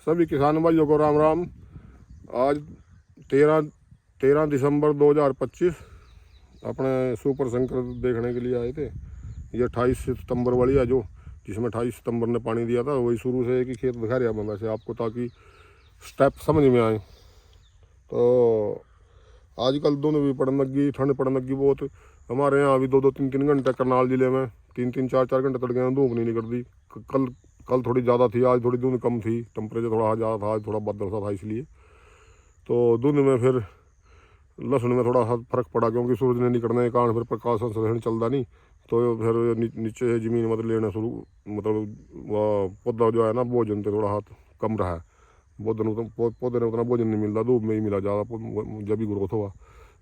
सभी किसान भाइयों को राम राम। आज 13 दिसंबर 2025 अपने सुपर संकर देखने के लिए आए थे। ये 28 सितंबर वाली है, जो जिसमें 28 सितंबर ने पानी दिया था, वही शुरू से एक ही खेत दिखा रहा मैं वैसे आपको, ताकि स्टेप समझ में आए। तो आजकल दोनों भी पड़ने लगी, ठंड पड़ने लगी बहुत। हमारे यहाँ अभी 2-3 घंटे करनाल जिले में 3-3 4-4 घंटे तक गए, धूप नहीं निकलती। कल थोड़ी ज़्यादा थी, आज थोड़ी धुंध कम थी, टेम्परेचर थोड़ा ज़्यादा था, आज थोड़ा बादल सा था, इसलिए तो धुंध में फिर लहसुन में थोड़ा सा फर्क पड़ा, क्योंकि सूरज ने निकलने के कारण फिर प्रकाश संश्लेषण चलता नहीं, तो फिर नीचे ज़मीन मतलब लेना शुरू, मतलब वह पौधा जो है ना भोजन से थोड़ा हाथ कम रहा है। पौधे ने उतना भोजन नहीं मिलता, धूप में ही मिला ज़्यादा। जब भी ग्रोथ हुआ,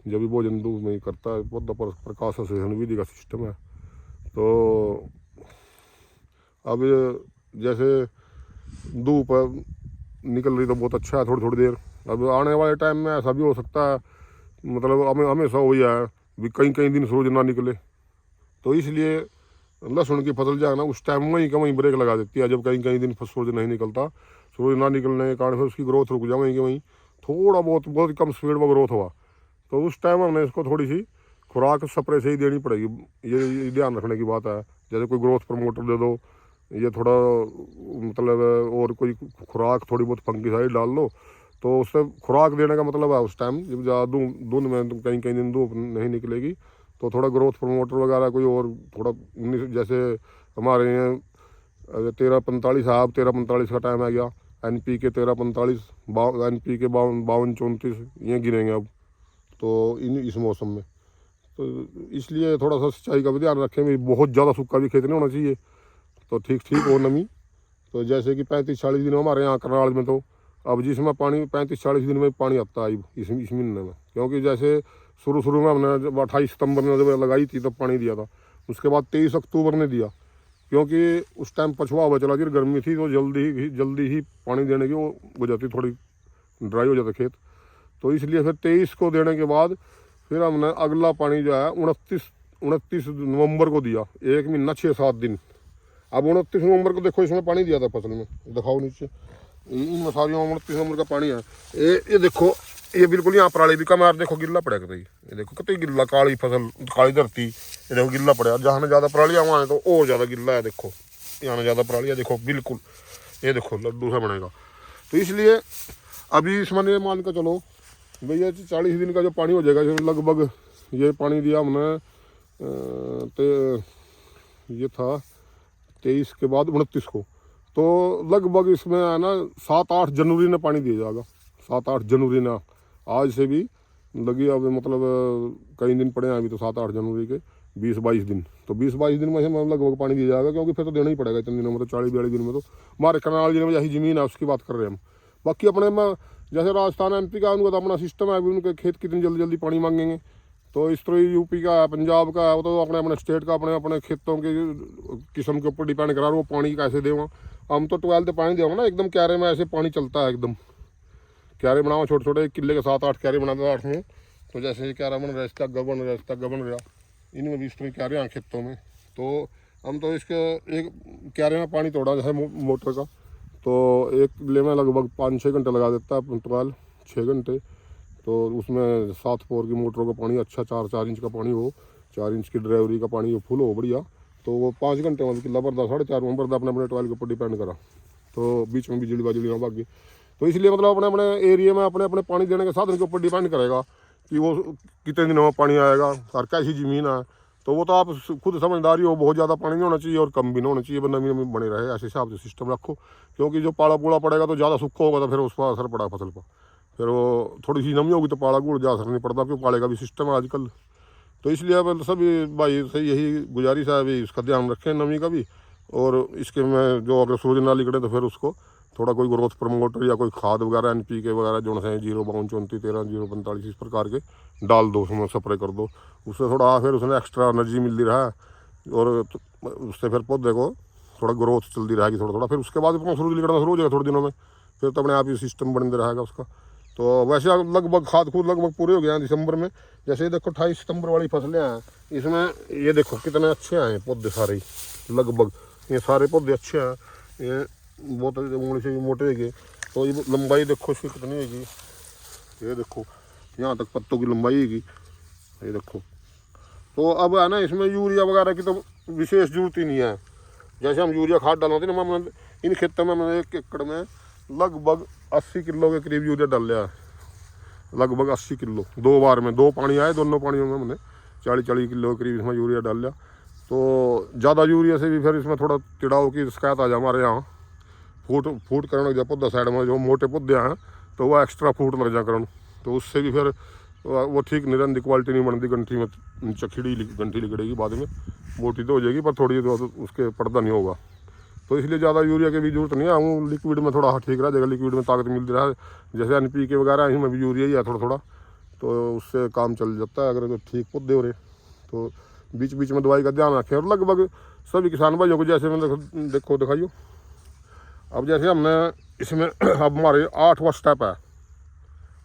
जब भी भोजन धूप में ही करता है पौधा, पर प्रकाश संश्लेषण विधि का सिस्टम है। तो अब जैसे धूप निकल रही तो बहुत अच्छा है थोड़ी थोड़ी देर। अब आने वाले टाइम में ऐसा भी हो सकता है, मतलब हमेशा वही है भी कई दिन सूरज ना निकले, तो इसलिए लहसुन की फसल जो है ना उस टाइम वहीं का वहीं ब्रेक लगा देती है। जब कई दिन सूरज नहीं निकलता, सूरज ना निकलने के कारण फिर उसकी ग्रोथ रुक जाए, वहीं के वहीं थोड़ा बहुत कम स्पीड में ग्रोथ हुआ, तो उस टाइम हमने इसको थोड़ी सी खुराक स्प्रे से ही देनी पड़ेगी। ये ध्यान रखने की बात है। जैसे कोई ग्रोथ प्रमोटर दे दो, ये थोड़ा मतलब और कोई खुराक थोड़ी बहुत फंगिसाइड डाल लो, तो उससे खुराक देने का मतलब है उस टाइम जब ज़्यादा धुंध में कई दिन धूप नहीं निकलेगी, तो थोड़ा ग्रोथ प्रमोटर वगैरह कोई और थोड़ा जैसे हमारे यहाँ 1345 है, अब 1345 का टाइम आ गया। NPK 1345, NPK 52-34 ये गिरेंगे अब तो इस मौसम में। तो इसलिए थोड़ा सा सिंचाई का भी ध्यान रखें भी, बहुत ज़्यादा सूखा भी खेत नहीं होना चाहिए, तो ठीक हो नमी। तो जैसे कि 35-40 दिन हमारे यहाँ करनाल में, तो अब जिसमें पानी 35-40 दिन में पानी आता है इस महीने में, क्योंकि जैसे शुरू में हमने जब 28 सितंबर में जब लगाई थी तब पानी दिया था, उसके बाद 23 अक्टूबर ने दिया, क्योंकि उस टाइम पछुआ हुआ चला थी, गर्मी थी, तो जल्दी ही पानी देने की वो हो जाती, थोड़ी ड्राई हो जाता खेत। तो इसलिए फिर 23 को देने के बाद फिर हमने अगला पानी जो है 29 नवंबर को दिया, 1 महीना 6-7 दिन। अब 29 नवंबर को देखो इसमें पानी दिया था फसल में, दिखाओ नीचे इन मसारियों में 29 नवंबर का पानी है। ये देखो, ये बिल्कुल यहाँ पराली भी कम है, देखो गिल्ला पड़ा कतई, ये देखो कतई गिल्ला, काली फसल, काली धरती, ये देखो गिल्ला पड़ा। जहाँ ज़्यादा पराली वहाँ है तो और ज़्यादा गिल्ला है, देखो यहाँ ज़्यादा पराली है, देखो बिल्कुल, ये देखो लड्डू सा बनेगा। तो इसलिए अभी इसमें मान कर चलो भैया 40 दिन का जो पानी हो जाएगा, लगभग ये पानी दिया हमने ये था 23 के बाद 29 को, तो लगभग इसमें है ना 7-8 जनवरी ने पानी दिया जाएगा। 7-8 जनवरी ना, आज से भी लगी, अब मतलब कई दिन पड़े हैं अभी, तो 7-8 जनवरी के 20-22 दिन, तो 20-22 दिन में से लगभग पानी दिया जाएगा, क्योंकि फिर तो देना ही पड़ेगा इतने दिनों में, तो 40-42 दिन में। तो हमारे करनाल जिले में जैसी ज़मीन है उसकी बात कर रहे हैं हम। बाकी अपने में जैसे राजस्थान MP का उनका तो अपना सिस्टम है, अभी उनके खेत कितनी जल्दी पानी मांगेंगे, तो इस तरह UP का है, पंजाब का है, वो तो अपने स्टेट का अपने खेतों के किस्म के ऊपर डिपेंड करा रहा वो पानी कैसे देवा। हम तो 12 पानी देवा ना, एकदम क्यारे में ऐसे पानी चलता है, एकदम क्यारे बनाओ छोटे 1 किले के 7-8 क्यारे बना दो 8 में, तो जैसे ये क्यारा बन रहा है, इसका गबन रहा, इनमें भी इस तरह क्यारे हैं खेतों में। तो हम तो इसके एक क्यारे में पानी तोड़ा जैसे मोटर का, तो एक किले में लगभग 5-6 घंटे लगा देता है, 12-6 घंटे, तो उसमें 7 पोर की मोटरों का पानी अच्छा 4-4 इंच का पानी हो, 4 इंच की ड्राइवरी का पानी हो, फुल हो बढ़िया, तो वो 5 घंटे में किला भरदा, 4.5 में भरदा, अपने 12 के ऊपर डिपेंड करा, तो बीच में बिजली ना भागी। तो इसलिए मतलब अपने एरिया में अपने पानी देने के साधन के ऊपर डिपेंड करेगा कि वो कितने दिनों में पानी आएगा और कैसी ज़मीन है। तो वो तो आप खुद समझदारी हो, बहुत ज़्यादा पानी नहीं होना चाहिए और कम भी नहीं होना चाहिए, नमी में बने रहे, ऐसे हिसाब से सिस्टम रखो, क्योंकि जो पाला पूड़ा पड़ेगा तो ज़्यादा सूखा होगा तो फिर उस पर असर पड़ा फसल पर, फिर वो थोड़ी सी नमी होगी तो पाला गुड़ ज़्यादा असर नहीं पड़ता, क्योंकि पाले का भी सिस्टम है आजकल। तो इसलिए अब सभी भाई से यही गुजारिश है भी इसका ध्यान रखें नमी का भी, और इसके में जो अगर सूरज ना निकले तो फिर उसको थोड़ा कोई ग्रोथ प्रमोटर या कोई खाद वगैरह NPK वगैरह जो है 0-52-34-13-0-45 इस प्रकार के डाल दो, उसमें स्प्रे कर दो, उससे थोड़ा फिर उसने एक्स्ट्रा एनर्जी मिलती रहा, और उससे फिर पौधे को थोड़ा ग्रोथ चलती रहेगी थोड़ा, फिर उसके बाद अपना सूरज निकलना शुरू हो जाएगा थोड़े दिनों में, फिर तो अपने आप ही सिस्टम बनते रहेगा उसका। तो वैसे लगभग खाद खूद लगभग पूरे हो गए हैं दिसंबर में। जैसे ये देखो 28 सितंबर वाली फसलें हैं, इसमें ये देखो कितने अच्छे हैं पौधे सारे ही, लगभग ये सारे पौधे अच्छे हैं, ये बहुत उंगली से भी मोटे गए, तो ये लंबाई देखो इसकी कितनी होगी, ये देखो यहाँ तक पत्तों की लंबाई होगी, ये देखो। तो अब है ना इसमें यूरिया वगैरह की तो विशेष जरूरत ही नहीं है। जैसे हम यूरिया खाद डालते ना, मैंने इन खेतों में मैंने 1 एकड़ में लगभग 80 किलो के करीब यूरिया डाल लिया है, लगभग 80 किलो 2 बार में। 2 पानी आए, दोनों पानियों में मैंने 40 किलो के करीब इसमें यूरिया डाल लिया। तो ज़्यादा यूरिया से भी फिर इसमें थोड़ा टिड़ाव की शिकायत आ जाए हमारे यहाँ, फूट करने लग जाए पौधा साइड में, जो मोटे पौधे हैं तो वह एक्स्ट्रा फूट लग जा करन, तो उससे भी फिर वो ठीक नहीं रहती, क्वालिटी नहीं बनती, गंठी में नीचे खिड़ी गंठी लिगड़ेगी, बाद में मोटी तो हो जाएगी पर थोड़ी तो उसके पर्दा नहीं होगा। तो इसलिए ज़्यादा यूरिया की भी जरूरत नहीं है। हम लिक्विड में थोड़ा ठीक रह जाएगा, लिक्विड में ताकत मिलती रहा है, जैसे NPK वगैरह इसमें भी यूरिया ही है थोड़ा थोड़ा, तो उससे काम चल जाता है। अगर ठीक पौधे हो रहे तो बीच बीच में दवाई का ध्यान रखें। और लगभग सभी किसान भाइयों को जैसे मैंने देखो दिखाइयो, अब जैसे हमने इसमें अब हमारे 8वां स्टेप है,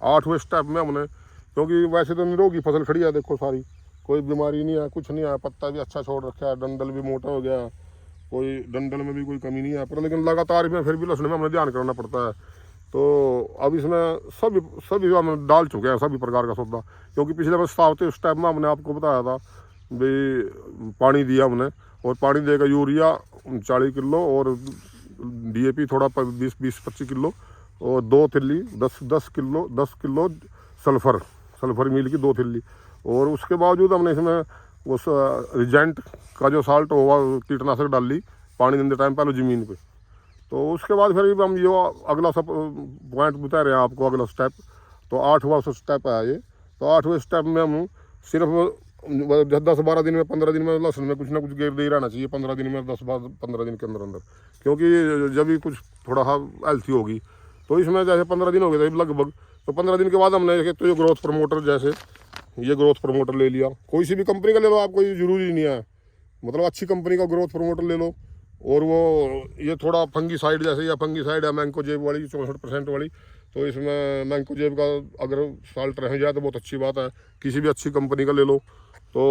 8वें स्टेप में हमने, क्योंकि वैसे तो निरोगी फसल खड़ी है, देखो सारी कोई बीमारी नहीं है, कुछ नहीं है, पत्ता भी अच्छा छोड़ रखा है, डंडल भी मोटा हो गया है, कोई डंडल में भी कोई कमी नहीं है, पर लेकिन लगातार इसमें फिर भी लहसुन में हमें ध्यान करना पड़ता है। तो अब इसमें सभी हम डाल चुके हैं सभी प्रकार का सौदा, क्योंकि पिछले वर्ष सावते उस टाइम में हमने आपको बताया था भाई, पानी दिया हमने, और पानी देगा यूरिया 40 किलो और DAP थोड़ा 20-25 किलो, और 2 थिल्ली 10 किलो सल्फर मिल की 2 थिल्ली। और उसके बावजूद हमने इसमें उस रिजेंट का जो साल्ट होगा कीटनाशक डाल ली पानी देने टाइम पहले ज़मीन पे। तो उसके बाद फिर हम जो अगला सब पॉइंट बता रहे हैं आपको, अगला स्टेप, तो 8वां स्टेप है ये। तो 8वें स्टेप में हम सिर्फ 10-12 दिन में 15 दिन में लहसुन में कुछ ना कुछ गिर दे ही रहना चाहिए, 15 दिन में 10-15 दिन के अंदर अंदर, क्योंकि जब भी कुछ थोड़ा हेल्थी होगी। तो इसमें जैसे 15 दिन हो गए थे लगभग, तो 15 दिन के बाद हमने तो ये ग्रोथ प्रमोटर, जैसे ये ग्रोथ प्रमोटर ले लिया, कोई सी भी कंपनी का ले लो आप, कोई ज़रूरी नहीं है, मतलब अच्छी कंपनी का ग्रोथ प्रमोटर ले लो। और वो ये थोड़ा फंगीसाइड, जैसे या फंगीसाइड है मैंकोजेब वाली 64% वाली, तो इसमें मैंकोजेब का अगर साल्ट रह जाए तो बहुत अच्छी बात है, किसी भी अच्छी कंपनी का ले लो। तो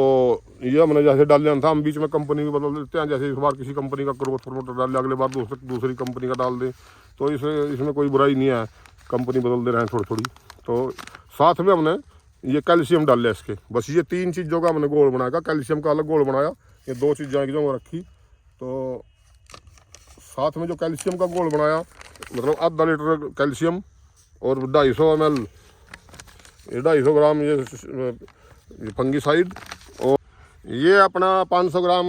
ये हमने जैसे डाल लिया था, हम बीच में कंपनी भी बदल देते हैं, जैसे इस बार किसी कंपनी का ग्रोथ प्रमोटर डाल लिया, अगले बार दूसरी कंपनी का डाल दें, तो इसमें कोई बुराई नहीं है, कंपनी बदल दे रहे हैं थोड़ी थोड़ी। तो साथ में हमने ये कैल्शियम डाल लिया इसके, बस ये 3 चीज़ों का हमने घोल बनाया, कैल्शियम का अलग घोल बनाया, ये 2 चीज़ें एकदम वो रखी। तो साथ में जो कैल्शियम का घोल बनाया, मतलब आधा लीटर कैल्शियम और 250 ml, 250 ग्राम ये फंगीसाइड, और ये अपना 500 ग्राम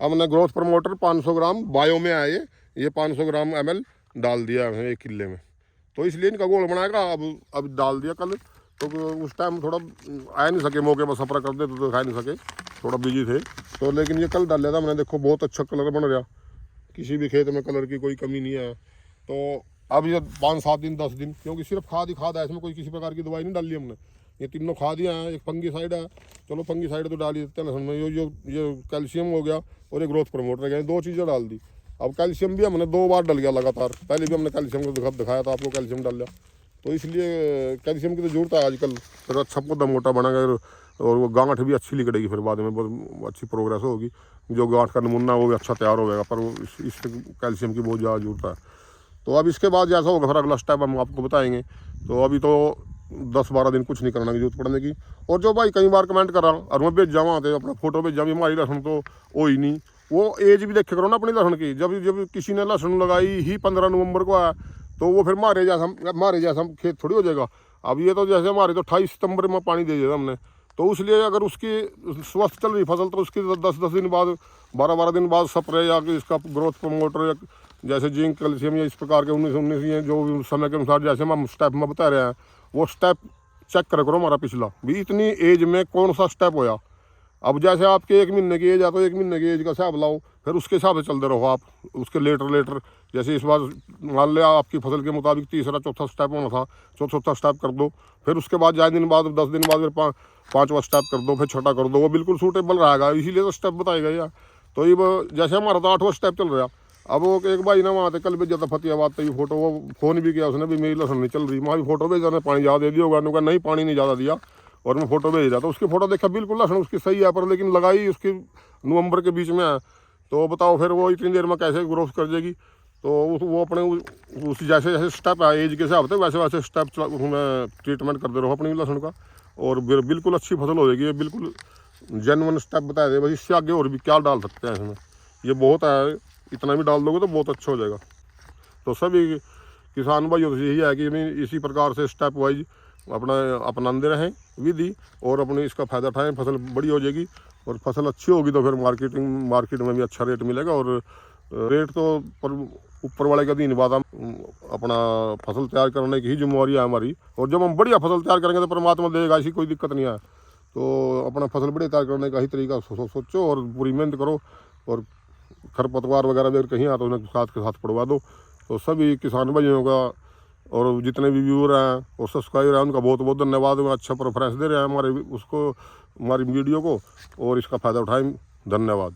हमने ग्रोथ प्रमोटर 500 ग्राम बायो में आए, ये 500 ग्राम ml डाल दिया है 1 किले में। तो इसलिए इनका घोल बनाएगा, अब डाल दिया कल, तो उस टाइम थोड़ा आ नहीं सके, मौके पर सफर करते तो दिखा नहीं सके, थोड़ा बिजी थे, तो लेकिन ये कल डाल लिया था मैंने। देखो बहुत अच्छा कलर बन रहा, किसी भी खेत में कलर की कोई कमी नहीं है। तो अब ये 5-7 दिन 10 दिन, क्योंकि सिर्फ खाद ही खाद है, इसमें कोई किसी प्रकार की दवाई नहीं डाली हमने, ये तीनों खाद हैं। एक फंगीसाइड है, चलो फंगीसाइड तो डाल ही देते हैं लहसुन में, ये कैल्शियम हो गया और ये ग्रोथ प्रमोटर गया, 2 चीज़ें डाल दी। अब कैल्शियम भी हमने 2 बार डल गया लगातार, पहले भी हमने कैल्शियम को दिखाया था आपको, कैल्शियम डाल लिया। तो इसलिए कैल्शियम की तो जरूरत है आजकल, फिर अच्छा पौधा मोटा बनेगा और वो गांठ भी अच्छी निकलेगी, फिर बाद में बहुत अच्छी प्रोग्रेस होगी, जो गांठ का नमूना वो भी अच्छा तैयार हो जाएगा, पर वो इस कैल्शियम की बहुत ज़्यादा जरूरत है। तो अब इसके बाद जैसा होगा फिर अगला स्टेप हम आपको बताएंगे। तो अभी तो 10-12 दिन कुछ नहीं करना की जरूरत पड़ने की। और जो भाई कई बार कमेंट कर रहा हूँ और मैं भेज जाऊँ आते अपना फोटो भेज जाऊँ, हमारी लहसुन तो हो ही नहीं, वो एज भी देखे करो ना अपनी लहसुन की। जब किसी ने लहसुन लगाई ही 15 नवंबर को आया, तो वो फिर मारे जैसा खेत थोड़ी हो जाएगा। अब ये तो जैसे हमारे तो 28 सितंबर में पानी दे दिया हमने, तो इसलिए अगर उसकी स्वस्थ चल रही फसल तो उसकी 10-10 दिन बाद 12-12 दिन बाद स्प्रे या इसका ग्रोथ प्रमोटर या जैसे जिंक कैल्शियम या इस प्रकार के 19 ये जो समय के अनुसार जैसे हम स्टेप में बता रहे हैं, वो स्टेप चेक करो हमारा पिछला भी इतनी एज में कौन सा स्टेप होया। अब जैसे आपके 1 महीने की एज है तो 1 महीने की एज का हिसाब लाओ, फिर उसके हिसाब से चलते रहो आप, उसके लेटर जैसे इस बार मान लिया आपकी फसल के मुताबिक तीसरा चौथा स्टेप होना था, चौथा स्टेप कर दो, फिर उसके बाद 10 दिन बाद 10 दिन बाद फिर 5वां स्टेप कर दो, फिर छठा कर दो, वो बिल्कुल सूटेबल रहेगा, इसीलिए तो स्टेप बताए गए। तो ये जैसे हमारा तो 8वां स्टेप चल रहा। अब वो एक भाई ना वहाँ कल भेजा था फतेहाबाद तो ये फोटो, वो फ़ोन भी किया उसने भी मेरी लहसुन नहीं चल रही, वहाँ भी फोटो भेजा, ने पानी ज़्यादा दे दिया होगा, उन्होंने कहा नहीं पानी नहीं ज़्यादा दिया, और मैं फोटो भेज रहा, तो उसकी फ़ोटो देखा बिल्कुल लहसुन उसकी सही है, पर लेकिन लगाई उसकी नवंबर के बीच में है। तो बताओ फिर वो इतनी देर में कैसे ग्रोथ कर जाएगी। तो वो अपने उस जैसे जैसे स्टेप है एज के हिसाब से वैसे वैसे स्टेप उसमें ट्रीटमेंट करते रहो अपनी लहसुन का, और बिल्कुल अच्छी फसल हो जाएगी। ये बिल्कुल जेन्युइन स्टेप बताया दे, बस इससे आगे और भी क्या डाल सकते हैं इसमें, ये बहुत है, इतना भी डाल दोगे तो बहुत अच्छा हो जाएगा। तो सभी किसान भाइयों से यही है कि इसी प्रकार से स्टेप वाइज अपना अपनाते रहें विधि, और अपने इसका फ़ायदा उठाएं, फसल बड़ी हो जाएगी, और फसल अच्छी होगी तो फिर मार्केट में भी अच्छा रेट मिलेगा। और रेट तो पर ऊपर वाले का दिन बाद हम अपना फसल तैयार करने की ही जिम्मेवारी है हमारी, और जब हम बढ़िया फसल तैयार करेंगे तो परमात्मा देगा, ऐसी कोई दिक्कत नहीं है। तो अपना फसल बढ़िया तैयार करने का ही तरीका सोचो और पूरी मेहनत करो, और खरपतवार वगैरह भी अगर कहीं आता है उन्हें साथ के साथ पड़वा दो। तो सभी किसान भाइयों का और जितने भी व्यूअर हैं और सब्सक्राइबर हैं उनका बहुत बहुत धन्यवाद। वो अच्छा प्रेफरेंस दे रहे हैं हमारी वीडियो को, और इसका फ़ायदा उठाएं। धन्यवाद।